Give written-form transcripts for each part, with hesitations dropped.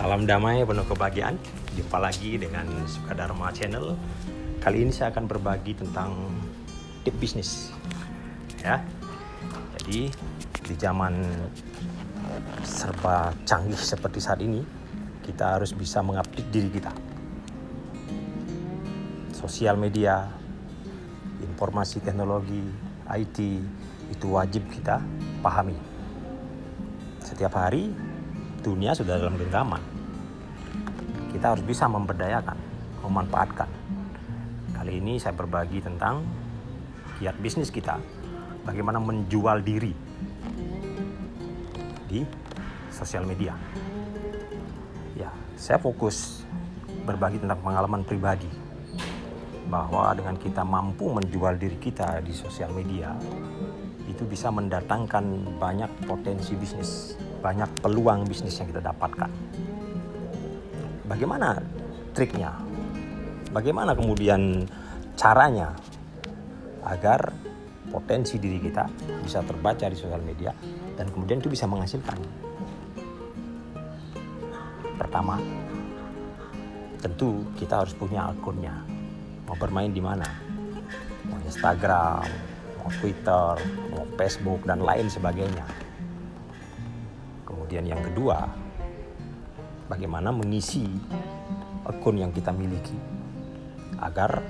Salam damai penuh kebahagiaan. Jumpa lagi dengan Sukadharma Channel. Kali ini saya akan berbagi tentang tip bisnis. Ya. Jadi di zaman serba canggih seperti saat ini, kita harus bisa mengupdate diri kita. Sosial media, informasi teknologi, IT itu wajib kita pahami. Setiap hari dunia sudah dalam genggaman. Kita harus bisa memberdayakan, memanfaatkan. Kali ini saya berbagi tentang kiat bisnis kita, bagaimana menjual diri di sosial media. Ya, saya fokus berbagi tentang pengalaman pribadi, bahwa dengan kita mampu menjual diri kita di sosial media, itu bisa mendatangkan banyak potensi bisnis, banyak peluang bisnis yang kita dapatkan. Bagaimana triknya? Bagaimana kemudian caranya agar potensi diri kita bisa terbaca di sosial media dan kemudian itu bisa menghasilkan? Pertama, tentu kita harus punya akunnya. Mau bermain di mana? Mau Instagram, mau Twitter, mau Facebook dan lain sebagainya. Kemudian yang kedua, bagaimana mengisi akun yang kita miliki agar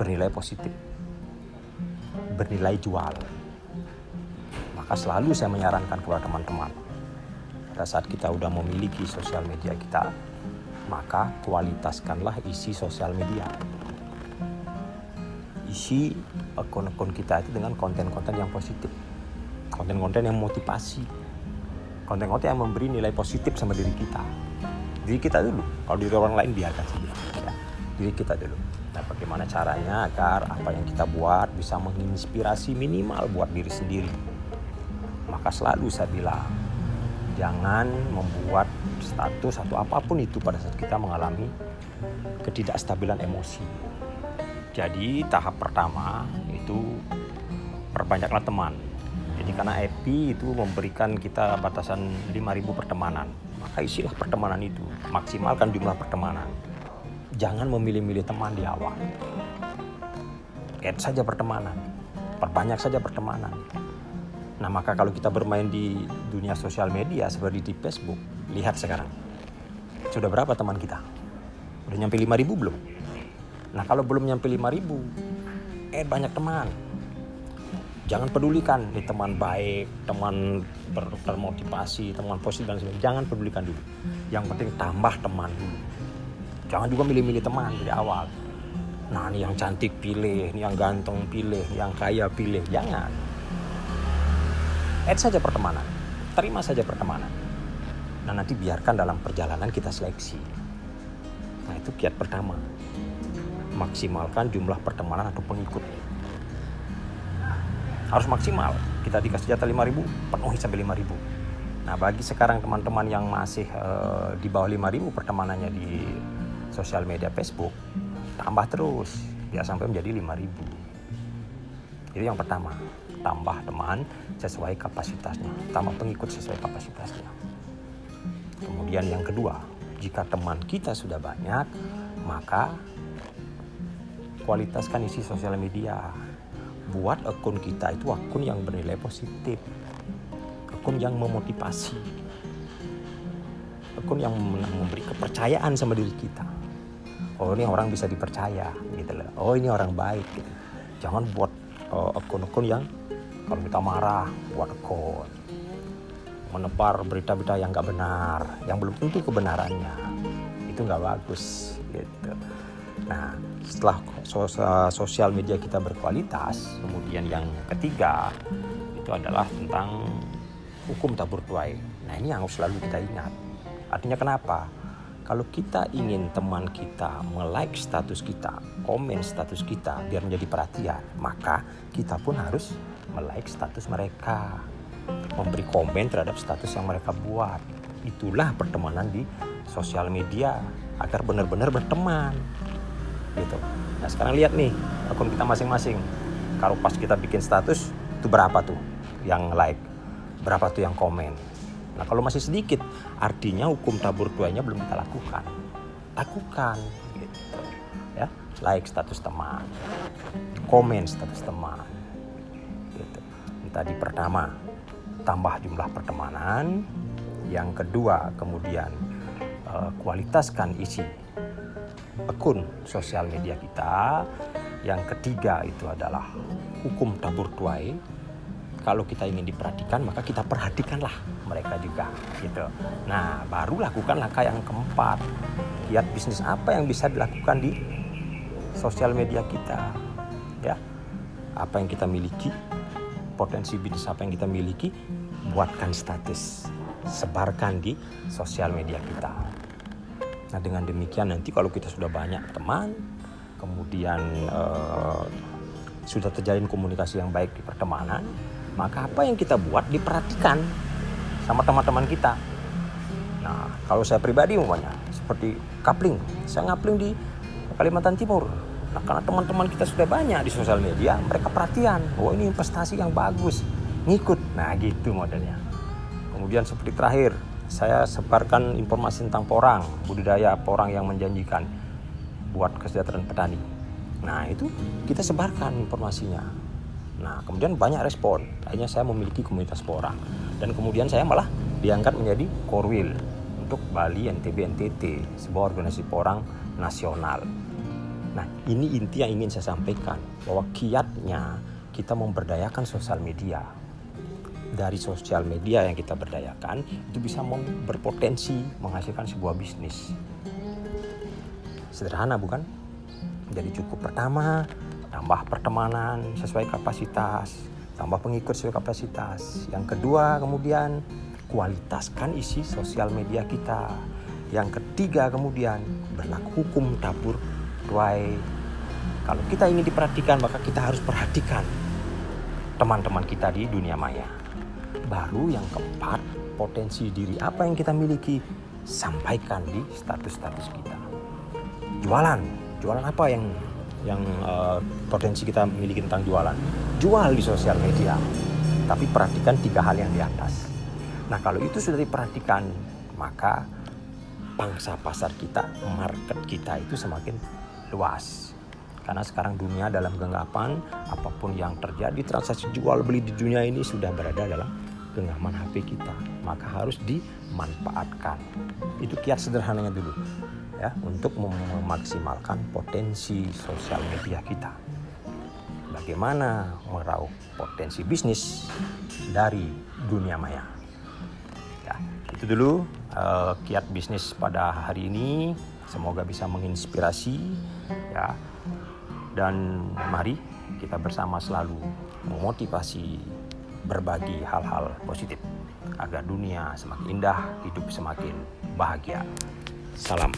bernilai positif, bernilai jual. Maka selalu saya menyarankan kepada teman-teman, pada saat kita udah memiliki sosial media kita, maka kualitaskanlah isi sosial media. Isi akun-akun kita itu dengan konten-konten yang positif, konten-konten yang motivasi, konten-konten yang memberi nilai positif sama diri kita. Diri kita dulu, kalau diri orang lain biarkan saja. Ya, diri kita dulu. Nah, bagaimana caranya agar apa yang kita buat bisa menginspirasi minimal buat diri sendiri? Maka selalu saya bilang, jangan membuat status atau apapun itu pada saat kita mengalami ketidakstabilan emosi. Jadi tahap pertama itu perbanyaklah teman. Jadi karena FB itu memberikan kita batasan 5.000 pertemanan, maka isilah pertemanan itu, maksimalkan jumlah pertemanan. Jangan memilih-milih teman di awal. Add saja pertemanan, perbanyak saja pertemanan. Nah, maka kalau kita bermain di dunia sosial media seperti di Facebook, lihat sekarang. Sudah berapa teman kita? Udah nyampe 5.000 belum? Nah, kalau belum nyampe 5.000, add banyak teman. Jangan pedulikan nih teman baik, teman termotivasi, teman positif dan sebagainya. Jangan pedulikan dulu. Yang penting tambah teman dulu. Jangan juga milih-milih teman dari awal. Nah, ini yang cantik pilih, ini yang ganteng pilih, yang kaya pilih. Jangan. Add saja pertemanan. Terima saja pertemanan. Nah, nanti biarkan dalam perjalanan kita seleksi. Nah, itu kiat pertama. Maksimalkan jumlah pertemanan atau pengikut. Harus maksimal. Kita dikasih jatah 5.000, penuhi sampai 5.000. Nah, bagi sekarang teman-teman yang masih di bawah 5.000 pertemanannya di sosial media Facebook, tambah terus biar sampai menjadi 5.000. Itu yang pertama, tambah teman sesuai kapasitasnya, tambah pengikut sesuai kapasitasnya. Kemudian yang kedua, jika teman kita sudah banyak, maka kualitaskan isi sosial media. Buat akun kita itu akun yang bernilai positif, akun yang memotivasi, akun yang memberi kepercayaan sama diri kita. Oh, ini orang bisa dipercaya gitu loh. Oh, ini orang baik gitu. Jangan buat akun-akun yang kalau kita marah buat akun, menebar berita-berita yang nggak benar, yang belum tentu kebenarannya. Itu nggak bagus gitu. Nah, setelah sosial media kita berkualitas, kemudian yang ketiga itu adalah tentang hukum tabur tuai. Nah, ini yang harus selalu kita ingat. Artinya kenapa? Kalau kita ingin teman kita nge-like status kita, komen status kita biar menjadi perhatian, maka kita pun harus nge-like status mereka, memberi komen terhadap status yang mereka buat. Itulah pertemanan di sosial media, agar benar-benar berteman. Gitu. Nah, sekarang lihat nih akun kita masing-masing. Kalau pas kita bikin status itu berapa tuh yang like, berapa tuh yang komen. Nah kalau masih sedikit, artinya hukum tabur tuainya belum kita lakukan. Lakukan gitu. Ya, like status teman, komen status teman gitu. Tadi pertama, tambah jumlah pertemanan. Yang kedua, kemudian kualitaskan isi akun sosial media kita. Yang ketiga itu adalah hukum tabur tuai. Kalau kita ingin diperhatikan, maka kita perhatikanlah mereka juga gitu. Nah, baru lakukan langkah yang keempat. Kiat bisnis apa yang bisa dilakukan di sosial media kita, ya, apa yang kita miliki, potensi bisnis apa yang kita miliki, buatkan status, sebarkan di sosial media kita. Nah dengan demikian nanti kalau kita sudah banyak teman, kemudian sudah terjalin komunikasi yang baik di pertemanan, maka apa yang kita buat diperhatikan sama teman-teman kita. Nah kalau saya pribadi umpamanya seperti coupling, saya ngapling di Kalimantan Timur. Nah karena teman-teman kita sudah banyak di sosial media, mereka perhatian, oh ini investasi yang bagus, ngikut. Nah gitu modelnya. Kemudian seperti terakhir, saya sebarkan informasi tentang porang, budidaya porang yang menjanjikan buat kesejahteraan petani. Nah itu kita sebarkan informasinya. Nah kemudian banyak respon, akhirnya saya memiliki komunitas porang. Dan kemudian saya malah diangkat menjadi Korwil untuk Bali, NTB, NTT, sebuah organisasi porang nasional. Nah ini inti yang ingin saya sampaikan, bahwa kiatnya kita memberdayakan sosial media. Dari sosial media yang kita berdayakan itu bisa berpotensi menghasilkan sebuah bisnis. Sederhana bukan? Jadi cukup pertama, tambah pertemanan sesuai kapasitas, tambah pengikut sesuai kapasitas. Yang kedua kemudian kualitaskan isi sosial media kita. Yang ketiga kemudian berlaku hukum tabur tuai. Kalau kita ingin diperhatikan, maka kita harus perhatikan teman-teman kita di dunia maya. Baru yang keempat, potensi diri apa yang kita miliki, sampaikan di status-status kita. Jualan apa yang potensi kita miliki tentang jualan? Jual di sosial media. Tapi perhatikan 3 hal yang di atas. Nah kalau itu sudah diperhatikan, maka pangsa pasar kita, market kita itu semakin luas. Karena sekarang dunia dalam genggaman, apapun yang terjadi, transaksi jual beli di dunia ini sudah berada dalam genggaman HP kita. Maka harus dimanfaatkan. Itu kiat sederhananya dulu, ya, untuk memaksimalkan potensi sosial media kita. Bagaimana meraup potensi bisnis dari dunia maya. Ya, itu dulu kiat bisnis pada hari ini. Semoga bisa menginspirasi, ya. Dan mari kita bersama selalu memotivasi berbagi hal-hal positif agar dunia semakin indah, hidup semakin bahagia. Salam.